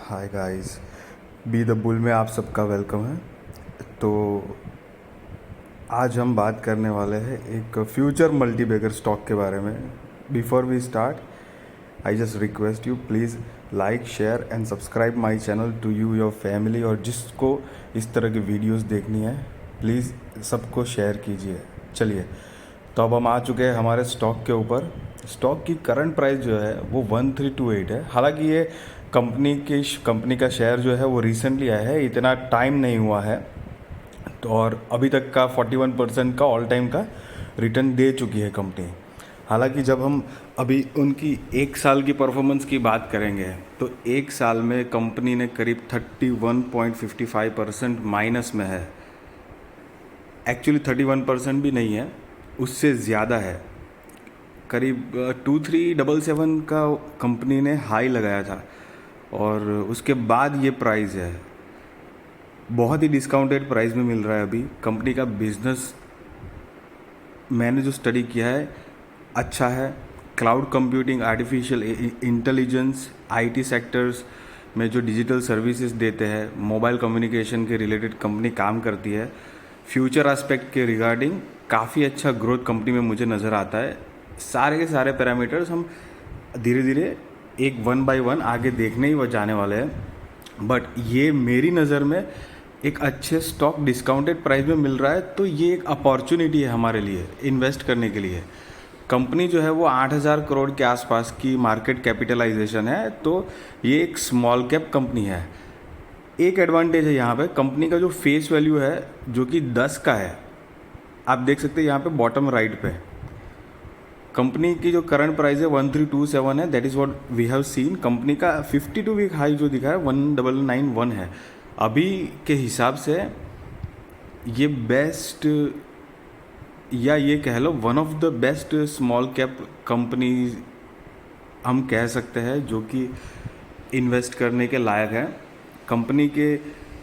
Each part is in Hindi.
Hi guys, be the bull में आप सबका वेलकम है। तो आज हम बात करने वाले हैं एक फ्यूचर मल्टीबैगर स्टॉक के बारे में। Before we start, I just request you please like share and subscribe my channel to you your family, और जिसको इस तरह की वीडियोस देखनी है प्लीज़ सबको शेयर कीजिए। चलिए, तो अब हम आ चुके हैं हमारे स्टॉक के ऊपर। स्टॉक की करंट प्राइस जो है वो 1328 है। हालांकि ये कंपनी का शेयर जो है वो रिसेंटली आया है, इतना टाइम नहीं हुआ है। तो और अभी तक का 41% का ऑल टाइम का रिटर्न दे चुकी है कंपनी। हालांकि जब हम अभी उनकी एक साल की परफॉर्मेंस की बात करेंगे तो एक साल में कंपनी ने करीब 31.55% माइनस में है। एक्चुअली 31% भी नहीं है, उससे ज़्यादा है। करीब 2377 का कंपनी ने हाई लगाया था और उसके बाद ये प्राइस है। बहुत ही डिस्काउंटेड प्राइस में मिल रहा है अभी। कंपनी का बिजनेस मैंने जो स्टडी किया है अच्छा है। Cloud computing, artificial intelligence, IT sectors में जो डिजिटल सर्विसेज देते हैं, मोबाइल कम्युनिकेशन के रिलेटेड कंपनी काम करती है। फ्यूचर एस्पेक्ट के रिगार्डिंग काफ़ी अच्छा ग्रोथ कंपनी में मुझे नज़र आता है। सारे के सारे पैरामीटर्स हम धीरे धीरे एक वन बाय वन आगे देखने ही जाने वाले हैं। बट ये मेरी नज़र में एक अच्छे स्टॉक डिस्काउंटेड प्राइस में मिल रहा है, तो ये एक अपॉर्चुनिटी है हमारे लिए इन्वेस्ट करने के लिए। कंपनी जो है वो 8000 करोड़ के आसपास की मार्केट कैपिटलाइजेशन है, तो ये एक स्मॉल कैप कंपनी है। एक एडवांटेज है यहाँ पे, कंपनी का जो फेस वैल्यू है जो कि 10 का है। आप देख सकते हैं यहाँ पे बॉटम राइट पे कंपनी की जो करंट प्राइस है 1327 है। That is what we have seen. Company का 52 वीक हाई जो दिखा है 1991 है। अभी के हिसाब से ये बेस्ट, या ये कह लो one of the best small cap company हम कह सकते हैं, जो कि इन्वेस्ट करने के लायक है। कंपनी के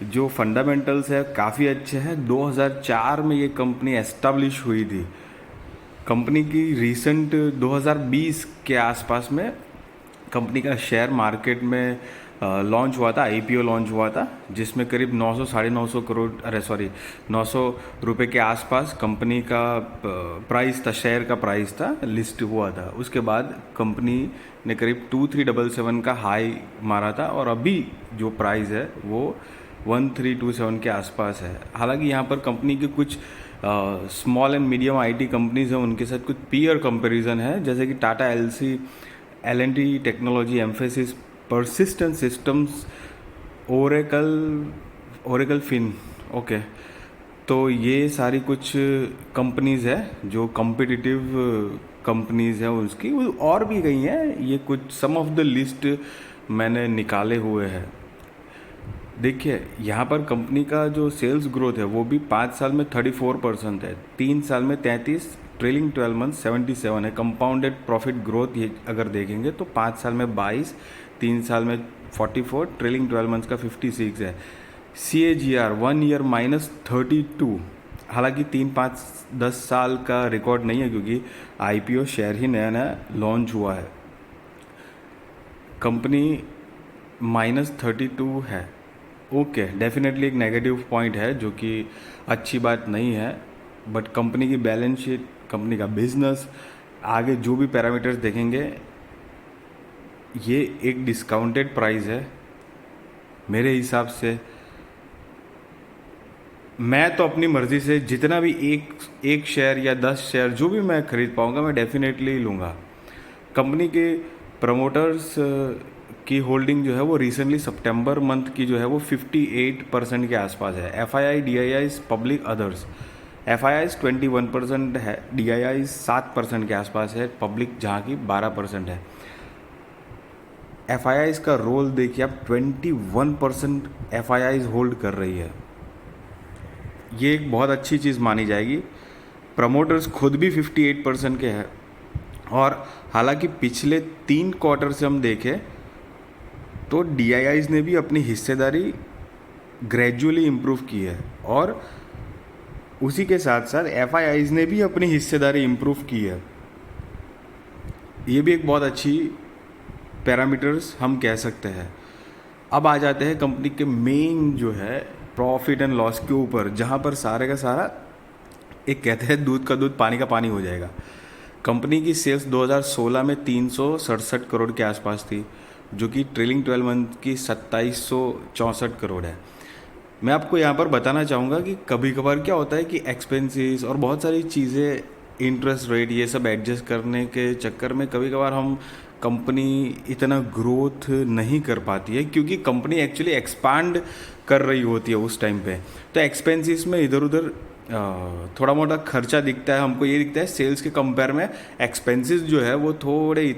जो फंडामेंटल्स है काफ़ी अच्छे हैं। 2004 में ये कंपनी एस्टेब्लिश हुई थी। कंपनी की रिसेंट 2020 के आसपास में कंपनी का शेयर मार्केट में लॉन्च हुआ था, आईपीओ लॉन्च हुआ था, जिसमें करीब 900 साढ़े 900 करोड़ 900 रुपए के आसपास कंपनी का प्राइस था, शेयर का प्राइस था, लिस्ट हुआ था। उसके बाद कंपनी ने करीब 2377 का हाई मारा था और अभी जो प्राइस है वो 1327 के आसपास है। हालांकि यहाँ पर कंपनी के कुछ small and medium IT companies हैं, उनके साथ कुछ पीयर कंपैरिजन है, जैसे कि Tata Elxsi, L&T technology, Mphasis, Persistent Systems, Oracle Fin. Okay, तो ये सारी कुछ कंपनीज़ है जो कॉम्पिटिटिव कंपनीज़ हैं उसकी, और भी गई हैं। ये कुछ सम ऑफ द लिस्ट मैंने निकाले हुए हैं। देखिए, यहाँ पर कंपनी का जो सेल्स ग्रोथ है वो भी 5 साल में 34% है, 3 साल में 33, ट्रेलिंग 12 मंथ 77 है। कंपाउंडेड प्रॉफिट ग्रोथ ये अगर देखेंगे तो 5 साल में 22, 3 साल में 44, ट्रेलिंग 12 मंथ्स का 56 है। CAGR 1 year -32। हालांकि 3, 5, 10 साल का रिकॉर्ड नहीं है क्योंकि आईपीओ शेयर ही नया नया लॉन्च हुआ है। कंपनी -32 है। ओके, डेफिनेटली एक नेगेटिव पॉइंट है जो कि अच्छी बात नहीं है। बट कंपनी की बैलेंस शीट, कंपनी का बिजनेस, आगे जो भी पैरामीटर्स देखेंगे, ये एक डिस्काउंटेड प्राइस है मेरे हिसाब से। मैं तो अपनी मर्ज़ी से जितना भी एक शेयर या 10 शेयर जो भी मैं खरीद पाऊँगा मैं डेफिनेटली लूँगा। कंपनी के प्रमोटर्स की होल्डिंग जो है वो रिसेंटली सितंबर मंथ की जो है वो 58% के आसपास है। FII, DIIs, public others, FIIs 21% है, DIIs 7% के आसपास है, पब्लिक जहाँ की 12% है। FIIs का रोल देखिए आप, 21% FIIs होल्ड कर रही है। ये एक बहुत अच्छी चीज़ मानी जाएगी। प्रमोटर्स खुद भी 58% के हैं। और हालांकि पिछले 3 क्वार्टर से हम देखें तो DIIs ने भी अपनी हिस्सेदारी ग्रेजुअली इम्प्रूव की है, और उसी के साथ साथ FIIs ने भी अपनी हिस्सेदारी इम्प्रूव की है। ये भी एक बहुत अच्छी पैरामीटर्स हम कह सकते हैं। अब आ जाते हैं कंपनी के मेन जो है प्रॉफिट एंड लॉस के ऊपर, जहाँ पर सारे का सारा एक कहते हैं दूध का दूध पानी का पानी हो जाएगा। कंपनी की सेल्स 2016 में 367 करोड़ के आसपास थी, जो कि ट्रेलिंग 12 मंथ की 2764 करोड़ है। मैं आपको यहाँ पर बताना चाहूँगा कि कभी कभार क्या होता है कि एक्सपेंसेस और बहुत सारी चीज़ें, इंटरेस्ट रेट, ये सब एडजस्ट करने के चक्कर में कभी कभार हम कंपनी इतना ग्रोथ नहीं कर पाती है, क्योंकि कंपनी एक्चुअली एक्सपांड कर रही होती है उस टाइम पे। तो एक्सपेंसेस में इधर उधर थोड़ा मोटा खर्चा दिखता है, हमको ये दिखता है सेल्स के कंपेयर में एक्सपेंसेस जो है वो थोड़े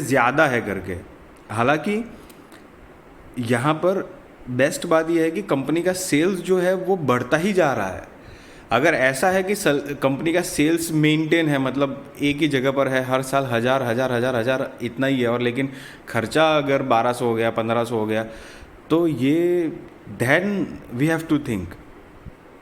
ज़्यादा है करके। हालांकि यहाँ पर बेस्ट बात यह है कि कंपनी का सेल्स जो है वो बढ़ता ही जा रहा है। अगर ऐसा है कि कंपनी का सेल्स मेंटेन है, मतलब एक ही जगह पर है, हर साल हजार इतना ही है, और लेकिन खर्चा अगर 1200 हो गया, 1500 हो गया, तो ये then we have to think.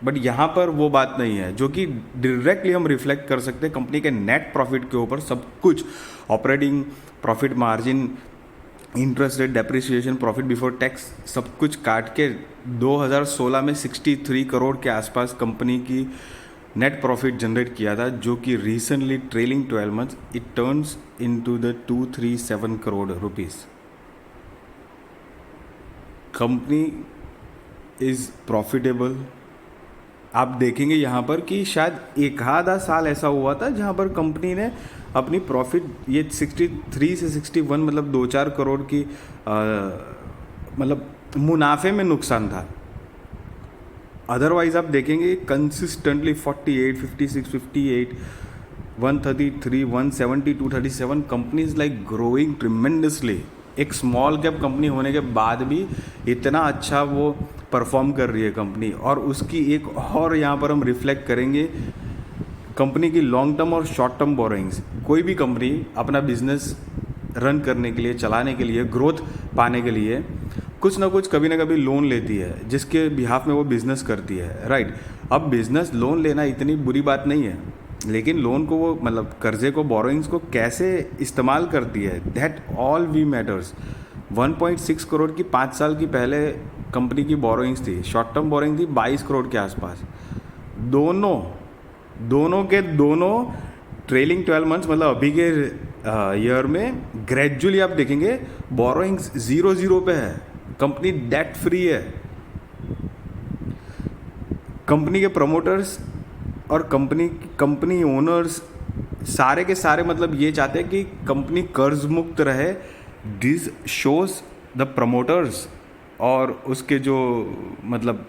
But यहाँ पर वो बात नहीं है, जो कि डायरेक्टली हम रिफ्लेक्ट कर सकते हैं कंपनी के नेट प्रॉफिट के ऊपर। सब कुछ operating profit margin, interest rate, depreciation, profit before tax, सब कुछ काट के 2016 में 63 करोड़ के आसपास कंपनी की नेट प्रॉफिट जनरेट किया था, जो कि recently trailing 12 month it turns into the 237 crore rupees. Company is profitable. आप देखेंगे यहाँ पर कि शायद एक आधा साल ऐसा हुआ था जहाँ पर कंपनी ने अपनी प्रॉफिट ये 63 से 61 मतलब 2-4 करोड़ की मतलब मुनाफे में नुकसान था। अदरवाइज आप देखेंगे consistently 48, 56, 58, 133, 170, 237 companies like growing tremendously. एक स्मॉल कैप कंपनी होने के बाद भी इतना अच्छा वो परफॉर्म कर रही है कंपनी। और उसकी एक और यहाँ पर हम रिफ्लेक्ट करेंगे कंपनी की लॉन्ग टर्म और शॉर्ट टर्म बोरोइंग्स। कोई भी कंपनी अपना बिजनेस रन करने के लिए, चलाने के लिए, ग्रोथ पाने के लिए कुछ ना कुछ कभी ना कभी लोन लेती है, जिसके बिहाफ में वो बिज़नेस करती है, राइट। अब बिज़नेस लोन लेना इतनी बुरी बात नहीं है, लेकिन लोन को वो मतलब कर्जे को, बोरोइंग्स को कैसे इस्तेमाल करती है, that all we matters. 1.6 crore की 5 साल की पहले कंपनी की बोरोइंग्स थी, शॉर्ट टर्म बोरोइंग थी 22 करोड़ के आसपास। दोनों के ट्रेलिंग 12 मंथ्स मतलब अभी के ईयर में ग्रेजुअली आप देखेंगे बोरोइंग्स 0 पे है, कंपनी डेट फ्री है। कंपनी के प्रमोटर्स और कंपनी ओनर्स सारे के सारे मतलब ये चाहते हैं कि कंपनी कर्ज मुक्त रहे। दिस शोज द प्रमोटर्स और उसके जो मतलब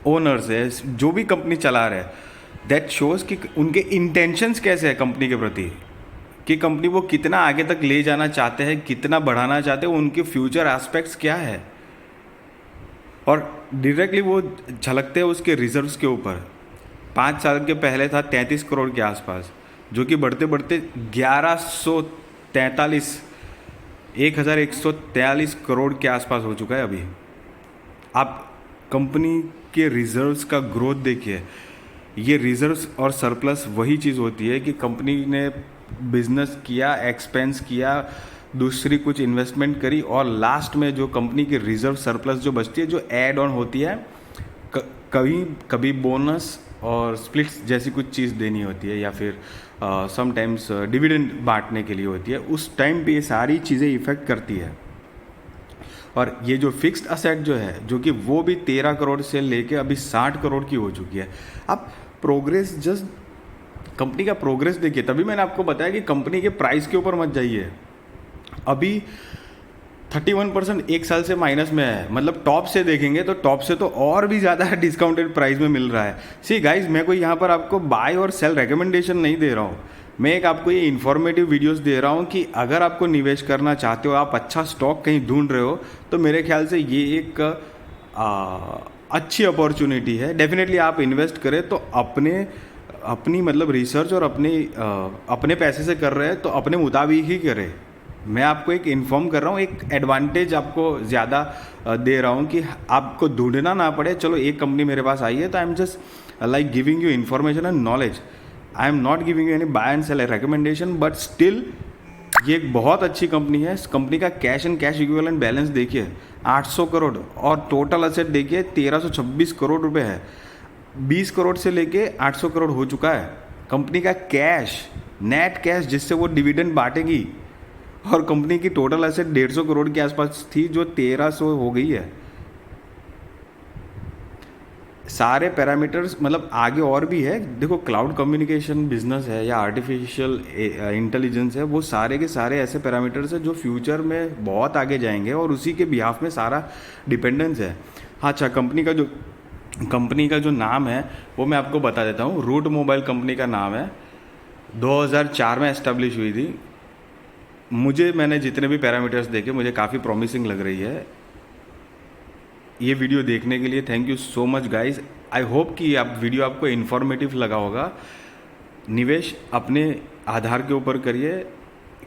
ओनर्स है, जो भी कंपनी चला रहे हैं, दैट शोज कि उनके इंटेंशंस कैसे हैं कंपनी के प्रति, कि कंपनी वो कितना आगे तक ले जाना चाहते हैं, कितना बढ़ाना चाहते हैं, उनके फ्यूचर एस्पेक्ट्स क्या है। और डायरेक्टली वो झलकते हैं उसके रिजर्व्स के ऊपर। 5 साल के पहले था 33 करोड़ के आसपास, जो कि बढ़ते बढ़ते 1143 करोड़ के आसपास हो चुका है अभी। आप कंपनी के रिजर्व्स का ग्रोथ देखिए। ये रिजर्व्स और सरप्लस वही चीज़ होती है कि कंपनी ने बिजनेस किया, एक्सपेंस किया, दूसरी कुछ इन्वेस्टमेंट करी, और लास्ट में जो कंपनी की रिजर्व सरप्लस जो बचती है, जो ऐड ऑन होती है, कभी बोनस और स्प्लिट्स जैसी कुछ चीज़ देनी होती है, या फिर समटाइम्स डिविडेंड बांटने के लिए होती है। उस टाइम पे ये सारी चीज़ें इफ़ेक्ट करती है। और ये जो फिक्स्ड असेट जो है, जो कि वो भी 13 करोड़ से लेके अभी 60 करोड़ की हो चुकी है। आप प्रोग्रेस, जस्ट कंपनी का प्रोग्रेस देखिए। तभी मैंने आपको बताया कि कंपनी के प्राइस के ऊपर मत जाइए। अभी 31% एक साल से माइनस में है, मतलब टॉप से देखेंगे तो टॉप से तो और भी ज़्यादा डिस्काउंटेड प्राइस में मिल रहा है। सी गाइज, मैं कोई यहाँ पर आपको बाय और सेल रिकमेंडेशन नहीं दे रहा हूँ, मैं एक आपको ये इन्फॉर्मेटिव वीडियोस दे रहा हूँ कि अगर आपको निवेश करना चाहते हो, आप अच्छा स्टॉक कहीं ढूंढ रहे हो, तो मेरे ख्याल से ये एक अच्छी अपॉर्चुनिटी है। डेफिनेटली आप इन्वेस्ट करें तो अपनी मतलब रिसर्च और अपने पैसे से कर रहे हैं तो अपने मुताबिक ही करें। मैं आपको एक इन्फॉर्म कर रहा हूँ, एक एडवांटेज आपको ज़्यादा दे रहा हूँ कि आपको ढूंढना ना पड़े। चलो एक कंपनी मेरे पास आई है तो I am just like giving you information and knowledge. I am not giving you any buy and sell recommendation, but still ये एक बहुत अच्छी कंपनी है। इस कंपनी का cash and cash equivalent balance देखिए 800 करोड़ और टोटल असेट देखिए 1326 करोड़ रुपए है। 20 करोड़ से लेके 800 करोड़ हो चुका है कंपनी का कैश, नेट कैश, जिससे वो डिविडेंड बांटेगी। और कंपनी की टोटल एसेट 150 करोड़ के आसपास थी जो 1300 हो गई है। सारे पैरामीटर्स मतलब आगे और भी है। देखो क्लाउड कम्युनिकेशन बिजनेस है या आर्टिफिशियल इंटेलिजेंस है, वो सारे के सारे ऐसे पैरामीटर्स है जो फ्यूचर में बहुत आगे जाएंगे और उसी के बिहाफ में सारा डिपेंडेंस है। हाँ अच्छा, कंपनी का जो नाम है वो मैं आपको बता देता हूँ। रूट मोबाइल कंपनी का नाम है, 2004 में एस्टेब्लिश हुई थी। मैंने जितने भी पैरामीटर्स देखे मुझे काफ़ी प्रॉमिसिंग लग रही है। ये वीडियो देखने के लिए thank you so much guys. I hope कि आप वीडियो आपको इन्फॉर्मेटिव लगा होगा। निवेश अपने आधार के ऊपर करिए,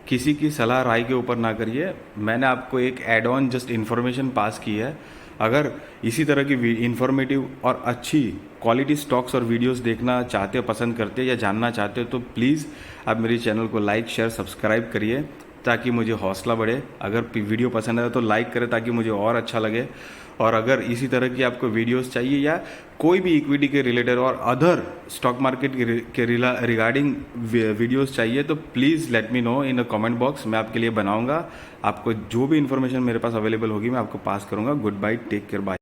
किसी की सलाह राय के ऊपर ना करिए। मैंने आपको एक add on just information pass की है। अगर इसी तरह की इन्फॉर्मेटिव और अच्छी क्वालिटी स्टॉक्स और वीडियोस देखना चाहते हो, पसंद करते हो या जानना चाहते हो तो प्लीज़ आप मेरे चैनल को लाइक शेयर सब्सक्राइब करिए ताकि मुझे हौसला बढ़े। अगर वीडियो पसंद आए तो लाइक करें ताकि मुझे और अच्छा लगे। और अगर इसी तरह की आपको वीडियोस चाहिए या कोई भी इक्विटी के रिलेटेड और अदर स्टॉक मार्केट के रिगार्डिंग वीडियोस चाहिए तो please let me know in a comment box. मैं आपके लिए बनाऊंगा। आपको जो भी इन्फॉर्मेशन मेरे पास अवेलेबल होगी मैं आपको पास करूंगा। Good bye, take care, bye.